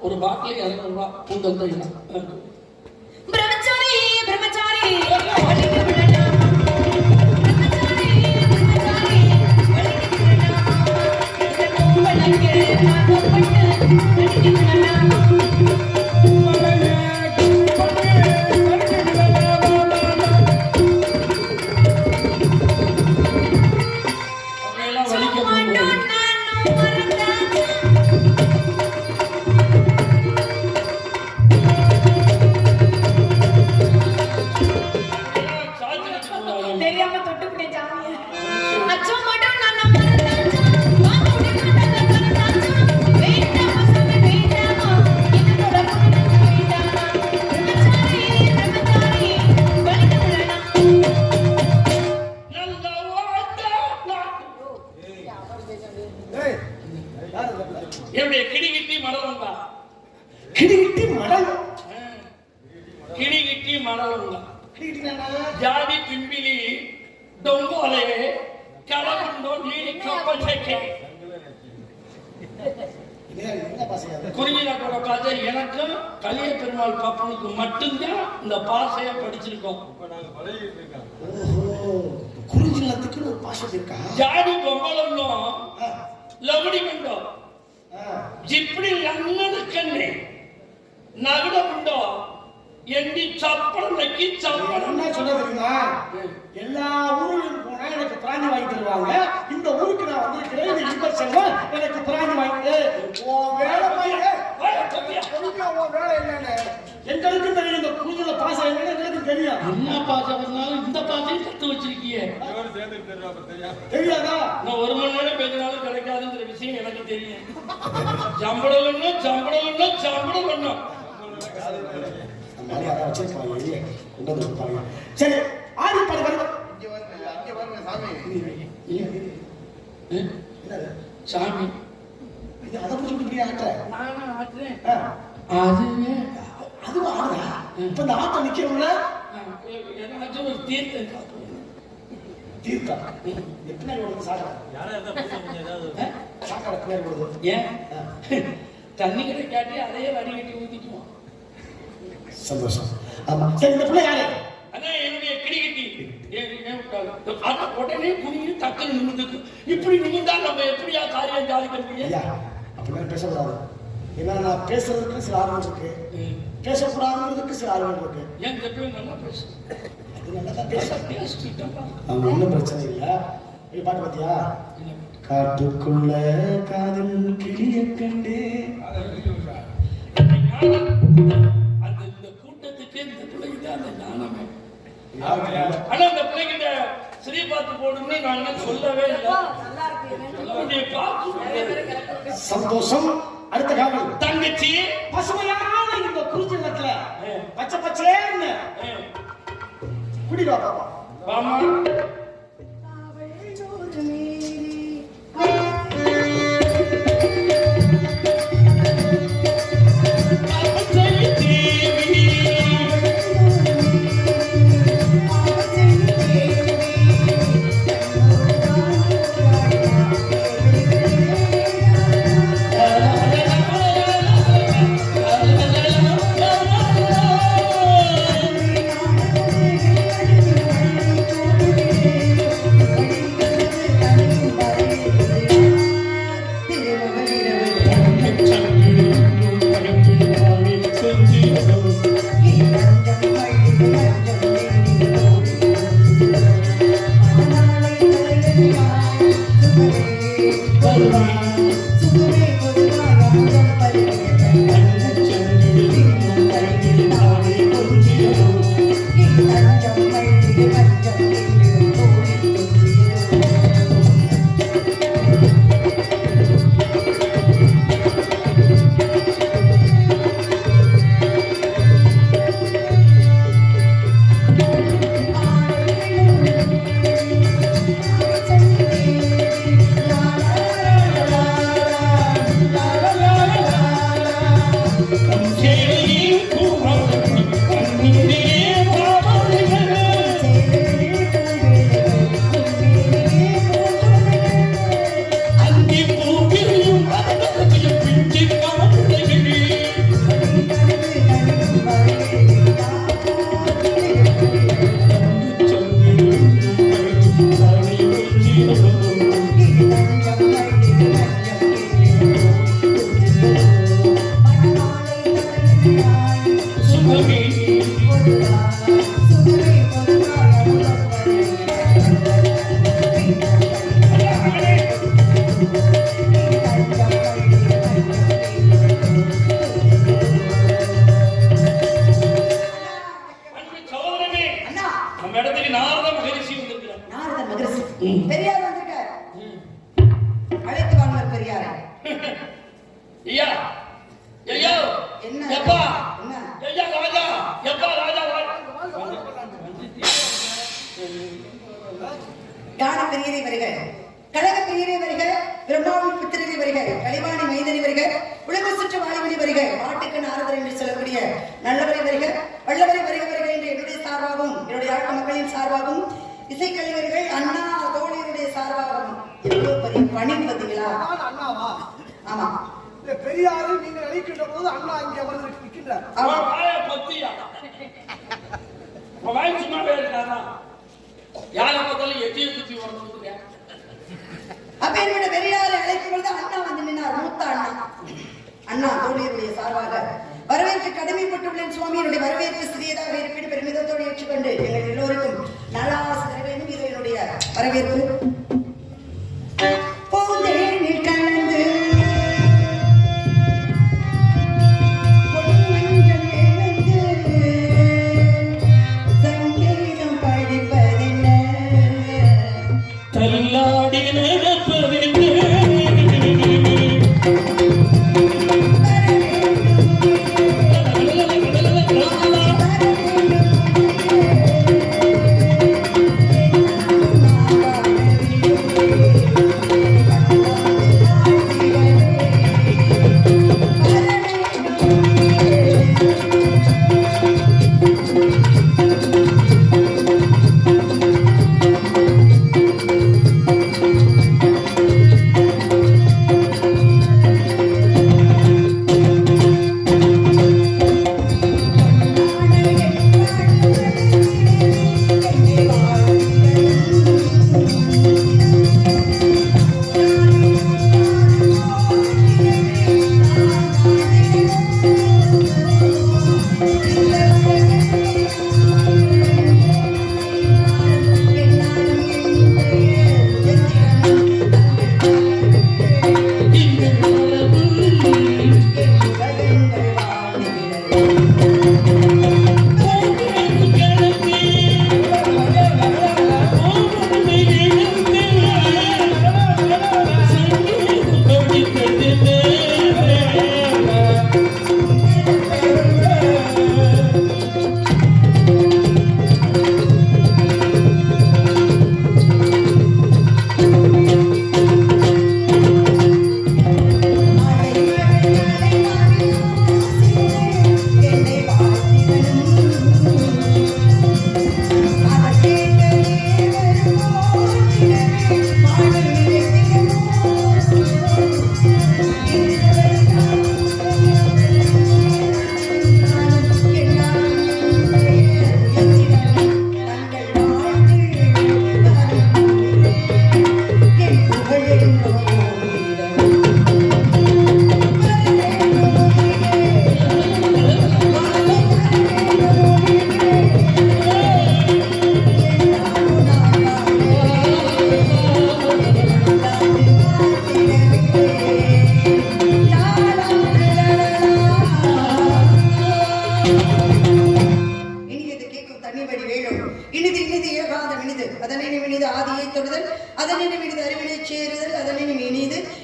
ஒரு பாட்டில் 200 ரூபாய் உங்கள் கையில். பிரம்மச்சாரி பிரம்மச்சாரி ಜಾಡಿ ಪಿಂಬಿಲಿ ಡೊಂಗೋಲೆ ಕೆಳಗೊಂಡು ನೀಡಿ ಕಪ್ಪಕ್ಕೆ குருவி நாட்டோட கதை எனக்கும் கலிய பெருமாள் பாப்பனுக்கு மட்டும்தான் இந்த பாசைய படிச்சிருக்கோம். குறிஞ்சிலத்துக்கு ஒரு பாசை இருக்கா? ஜாடி பொம்பளம்னோ லவடி கண்டோ ஜிப்டி லங்கன கண்ணே நகுட உண்டோ எண்டி சப்பளம் நக்கி சப்பளம் என்ன சொல்ல தெரியுமா? எல்லா ஊரிலும் போனா எனக்கு பிராணி வாங்கி தருவாங்க. இந்த ஊருக்கு நான் வந்திருக்கிறேன். இந்த இன்ப செல்வம் எனக்கு பிராணி வாங்கி உன் வேலை உன் வேலை என்னன்னு எங்களுக்கு தெரியும். இந்த பூஜையில பாசம் என்னன்னு எங்களுக்கு தெரியும். என்ன பாசம் இருந்தாலும் இந்த பாசையும் கத்து வச்சிருக்கிய தெரியாதா? நான் 1 மணி நேரம் பேசினாலும் கிடைக்காதுங்கிற விஷயம் எனக்கு தெரியும். சம்பளம் வேணும், சம்பளம் வேணும், சம்பளம் வேணும். சரி, ஆடி பாடு வருவ சாமி அதை புரிஞ்சு ஆட்ட நானும் ஆட்டுறேன். அதுவே அதுவும் ஆடுறா. இப்ப இந்த ஆட்டம் நிக்கிறவங்கள ஏதாச்சும் ஒரு தீர்த்தம் தீர்த்தா எத்தனை வருது சாக்கடை சாக்கடை பேர் வருது. ஏன் தண்ணி கிடைக்காட்டி அதையே வடிகட்டி ஊத்திக்குவோம். சந்தோஷம். ஆமா சரி, இந்த பிள்ளை யாரு? அதான் என்னுடைய கிடிகட்டி. உடனே குனிஞ்சு டக்குன்னு நிமிர்ந்துக்கு. இப்படி நிமிர்ந்தா நம்ம எப்படியா காரியம் சாதிக்க முடியும்? ஐயா அப்படிலாம் பேசக்கூடாது. ஏன்னா நான் பேசுறதுக்கு சில ஆர்வம் இருக்கு, பேசக்கூடாதுங்கிறதுக்கு சில ஆர்வம் இருக்கு. ஏன் தப்பு நல்லா பேசு. அது நல்லா தான் பேச பேசிட்டா ஒன்றும் பிரச்சனை இல்லை. நீ பாட்டு பார்த்தியா? காட்டுக்குள்ள காதல் கிளிய கண்டே. அந்த கூட்டத்துக்கு இந்த பிள்ளைகிட்ட அந்த ஞானமே. ஆனா அந்த பிள்ளைகிட்ட ஸ்ரீ பார்த்து போடணும்னு நான் சொல்லவே இல்லை. சந்தோஷம். அடுத்த காவல் தங்கச்சி பசுமையான இந்த குறிச்சி நிலத்துல பச்சை பச்சேன்னு குடிவா பாப்பா. வாமா பெரியார் வந்திருக்கார். அழைத்து வாங்க பெரியார். ஐயா ஐயா என்ன எப்பா என்ன ஐயா ராஜா எப்பா ராஜா காண பெரியரை வருக, கழக பெரியரை வருக, பிரம்மாவின் புத்திரரை வருக, கலைவாணி மைதனி வருக, உலக சுற்று வாலிபனி வருக, பாட்டுக்கு நாரதர் என்று சொல்லக்கூடிய நல்லவரை வருக, வல்லவரை வருக வருக என்று என்னுடைய சார்பாகவும் என்னுடைய ஆட்ட மக்களின் சார்பாகவும் இசைக்கலைஞர்கள் அண்ணா தோழியருடைய சார்பாகவும் எவ்வளவு பெரிய பணி பார்த்தீங்களா? அண்ணாவா? ஆமா, பெரியாரு நீங்க நினைக்கின்ற போது அண்ணா இங்கே வந்து நிற்கின்றார். சும்மாவே இருக்காரா? யாரை பார்த்தாலும் எட்டியை குத்தி வரணும். அப்ப என்னோட பெரியாரை அழைக்கும் பொழுது அண்ணா வந்து நின்னார். மூத்த அண்ணா அண்ணா தோழியருடைய சார்பாக வரவேற்பு அதற்கு கடமைப்பட்டுள்ளேன் சுவாமி. என்னுடைய வரவேற்பு சிறியதாக இருப்பின் பெருமிதத்தோடு ஏற்றுக்கொண்டு எங்கள் எல்லோருக்கும் நல்லாசி தர வேண்டும். இது என்னுடைய வரவேற்பு. பூந்தேனில் கலந்து பொன்மஞ்சள் எழுந்து சங்கீதம் படிப்பதென்ன தள்ளாடி நடப்பதென்ன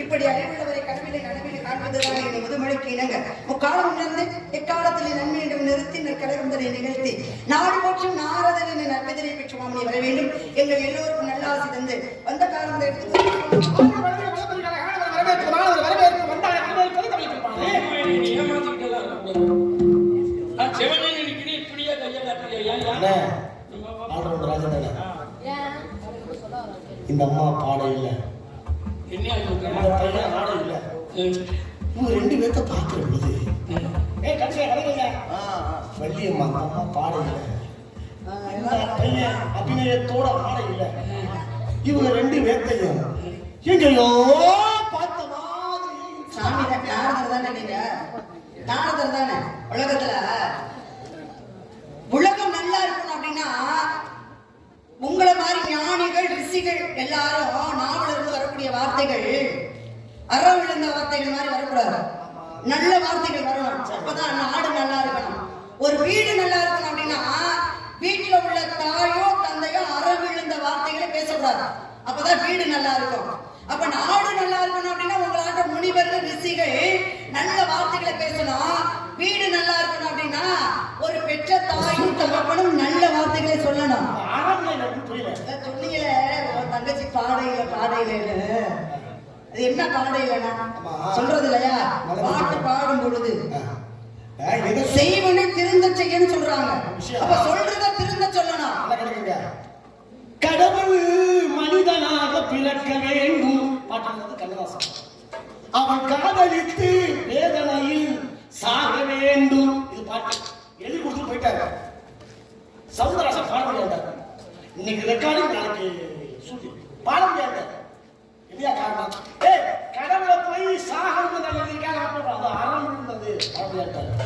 இப்படி அறிவுள்ளவரை கடவுளை நடுவில் காண்பதுதான் என்னை முதுமொழிக்கு இணங்க முக்காலம் உணர்ந்து எக்காலத்தில் நன்மையிடம் நிறுத்தி நற்கடகந்தனை நிகழ்த்தி நாடு போற்றும் நாரதனை நற்பெதரை பெற்று மாமணி வர வேண்டும். எங்கள் எல்லோருக்கும் நல்ல ஆசி தந்து வந்த காலம் இந்த அம்மா பாட இல்ல ஆட இல்ல உங்க ரெண்டு பேர்த்த பாக்குற பொழுது வள்ளியம்மா அம்மா பாட இல்ல அபிநயத்தோட ஆட இல்ல இவங்க ரெண்டு பேர்த்தையும் எங்கேயோ பார்த்த மாதிரி சாமி நாரதர் தானே நீங்க நாரதர் தானே உலகத்துல உலகம் நல்லா இருக்கணும் அப்படின்னா உங்களை மாதிரி ஞானிகள் ரிஷிகள் எல்லாரும் நாவல இருந்து வரக்கூடிய வார்த்தைகள் அறம் விழுந்த வார்த்தைகள் மாதிரி வரக்கூடாது. நல்ல வார்த்தைகள் வரணும். அப்பதான் நாடு நல்லா இருக்கணும். ஒரு வீடு நல்லா இருக்கணும் அப்படின்னா வீட்டுல உள்ள தாயோ தந்தையோ அறம் விழுந்த வார்த்தைகளை பேசக்கூடாது. அப்பதான் வீடு நல்லா இருக்கும். அப்ப நாடு நல்லா இருக்கணும் அப்படின்னா உங்களாட்ட முனிவர்கள் ரிஷிகள் நல்ல வார்த்தைகளை பேசணும். வீடு நல்லா இருக்கணும் அப்படின்னா ஒரு பெற்ற தாயும் தகப்பனும் நல்ல வார்த்தைகளை சொல்லணும். சொன்னீங்களே தங்கச்சி பாடையில அது என்ன பாடையிலனா சொல்றது இல்லையா? பாட்டு பாடும் பொழுது செய்வனை திருந்த செய்யன்னு சொல்றாங்க. அப்ப சொல்றத திருந்த சொல்லணும். கடவுள் மனிதனாக பிறக்க வேண்டும் பாட்டு கண்ணதாசன். அவன் காதலித்து வேதனையில் சாக வேண்டும் இது பாட்டு எழுதி கொடுத்து போயிட்டாங்க. சவுந்தரராசன் பாட முடியாது. இன்னைக்கு ரெக்கார்டிங் நாளைக்கு பாட முடியாது. இல்லையா காரணம் கடவுளை போய் சாகணும் நல்லதுக்காக அது அறம் இருந்தது பாட முடியாது.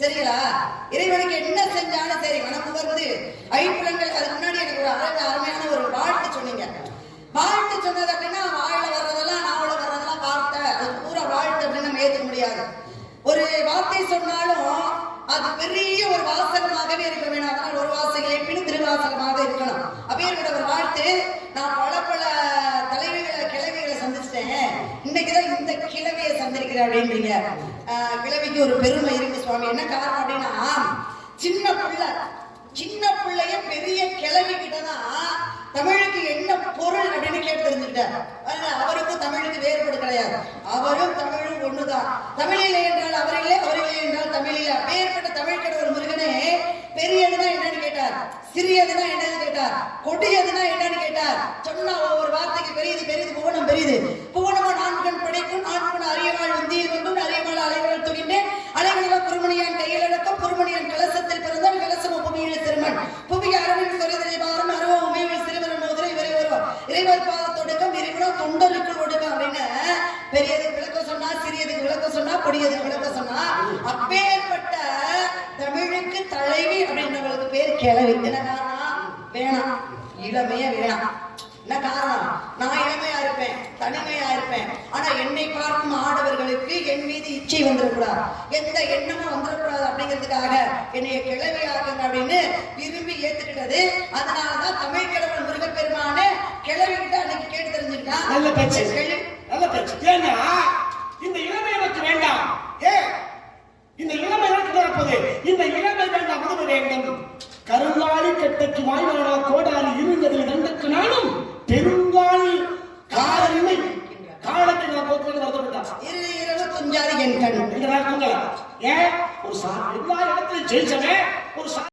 சரிங்களா? இறைவனுக்கு என்ன செஞ்சாலும் சரி மனமுகர்ந்து ஐம்புலங்கள். அதுக்கு முன்னாடி எனக்கு ஒரு அருமையான ஒரு வாழ்த்து சொன்னீங்க. வாழ்த்து சொன்னது அப்படின்னா வாயில வர்றதெல்லாம் நாவல வர்றதெல்லாம் வார்த்தை, அது பூரா வாழ்த்து அப்படின்னு நம்ம ஏற்றுக்க முடியாது. ஒரு வார்த்தை சொன்னாலும் அது பெரிய ஒரு வாசகமாகவே இருக்க வேணும். அதனால் ஒரு வாசகம் எப்படின்னு திருவாசகமாக இருக்கணும். அப்பேற்பட்ட ஒரு வாழ்த்து. நான் பல தலைவிகளை கிழவிகளை சந்திச்சிட்டேன். இன்னைக்குதான் இந்த கிழவியை சந்திருக்கிறேன் அப்படின்றீங்க. கிழவிக்கு ஒரு பெருமை இருக்கு சுவாமி. என்ன காரணம் அப்படின்னா, சின்ன பிள்ளைய பெரிய கிழவி கிட்டதான் தமிழுக்கு என்ன பொருள் அப்படின்னு கேட்டு தெரிஞ்சுக்கிட்டார். அவருக்கும் தமிழுக்கு வேறுபாடு கிடையாது. அவரும் தமிழும் ஒண்ணுதான். தமிழிலே என்றால் அவரிலே, அவரிலே என்றால் தமிழிலே. அப்பேற்பட்ட தமிழ் கடவுள் முருகனே பெரியதுன்னா என்னன்னு கேட்டார், சிறியதுன்னா என்னன்னு கேட்டார், கொடியதுன்னா என்னன்னு கேட்டார். சொன்னா ஒவ்வொரு வார்த்தைக்கு பெரியது பெரியது புவனம் பெரியது. புவனமா நான்கண் படைக்கும் நான்கண் அரியவாள் உந்தியில் வந்தும் அரியவாள் அலைவாள் துகின்றேன் அலைகள குருமணியான் கையிலடக்கம் குருமணியான் கலசத்தில் பிறந்தால் கலசம் புவியில் திருமண் புவி அரவின் குறைதலை பாரம் அருவ உமையில் சிறுவரன் மோதிரை இவரை வருவார் இறைவர் பாதத்தொடுக்கம் இறைவனோ தொண்டருக்கு ஒடுக்கம் அப்படின்னு பெரியதுக்கு விளக்கம் சொன்னா, சிறியதுக்கு விளக்கம் சொன்னா, கொடியதுக்கு விளக்கம் சொன்னா. அப்பேற்பட்ட தமிழுக்கு தலைவி அப்படின்றவங்களுக்கு பேர் கிழவி. என்ன காரணம்? வேணாம், இளமைய வேணாம். என்ன காரணம்? நான் இளமையா இருப்பேன், தனிமையா இருப்பேன். ஆனா என்னை பார்க்கும் ஆடவர்களுக்கு என் மீது இச்சை வந்துடக்கூடாது, எந்த எண்ணமும் வந்துடக்கூடாது அப்படிங்கிறதுக்காக என்னைய கிழவியாக்குங்க அப்படின்னு விரும்பி ஏத்துக்கிட்டது. அதனாலதான் தமிழ் கடவுள் முருகப்பெருமான கிழவி கிட்ட அன்னைக்கு கேட்டு தெரிஞ்சுக்கிட்டான். நல்ல பேச்சு. ஏன்னா இந்த இளமை எனக்கு வேண்டாம். இந்த இளமை எனக்கு நடப்பது, இந்த இளமை வேண்டாம், முதுமை வேண்டும். கருங்காலி கட்டைக்கு வாய்நாடா கோடாலி இருந்ததில் தண்டுக்கு நானும் பெருங்காலி காலமை காலத்தை நான் போட்டு நடந்துவிட்டான். இரவு துஞ்சாதி என் கண். ஏன் ஒரு எல்லா இடத்திலும் ஜெயிச்சவன் ஒரு